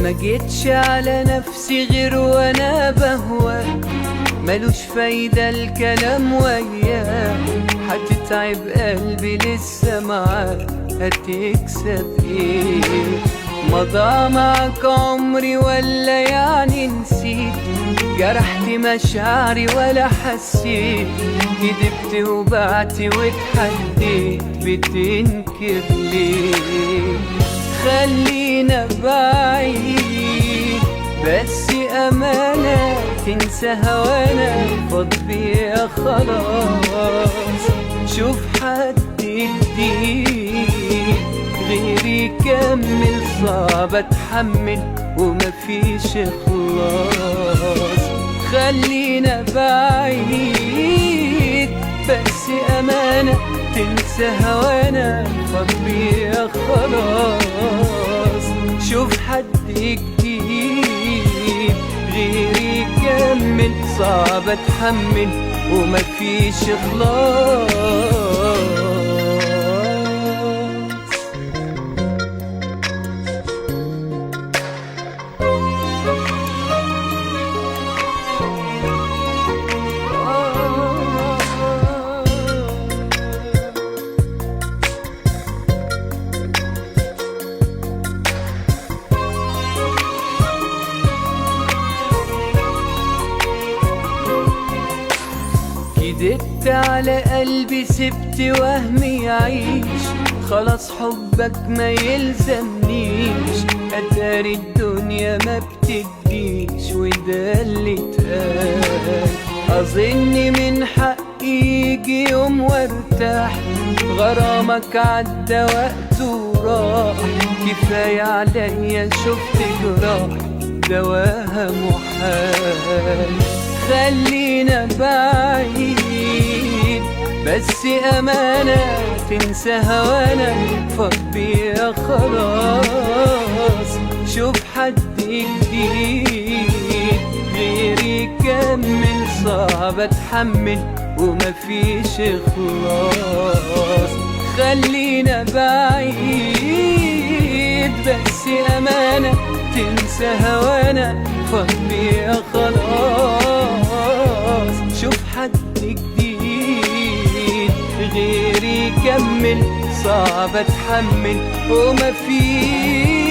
ما جيتش على نفسي غير وانا بهواك، ملوش فايدة الكلام وياك، هتتعب قلبي لسه معاك، هتكسب ايه؟ مضى معاك عمري ولا يعني نسيت؟ جرحت مشاعري ولا حسيت؟ كدبت وبعت واتحديت، بتنكر ليه؟ خلينا بعيد بس أمانة، تنسى هوانا فاض بيا خلاص، شوف حد جديد غيري كمل، صعب اتحمل ومفيش خلاص. خلينا بعيد بس أمانة، تنسى هوانا فاض بيا خلاص، شوف حد جديد غيري كمل، صعب اتحمل ومفيش خلاص. كدبت على قلبي، سبت وهمي يعيش، خلاص حبك ما يلزمنيش، اتاري الدنيا ما بتديش، وده اللي اتقال. اظن من حقي يجي يوم وارتاح، غرامك عدى وقته وراح، كفاية عليا شفت جراح دواها محال. خلينا بعيد بس أمانة، تنسى هوانا فاض بيا خلاص، شوف حد جديد غيري كمل، صعب اتحمل ومفيش خلاص. خلينا بعيد بس أمانة، تنسى هوانا فاض بيا خلاص، شوف حد جديد غيري كمل، صعب اتحمل ومفيش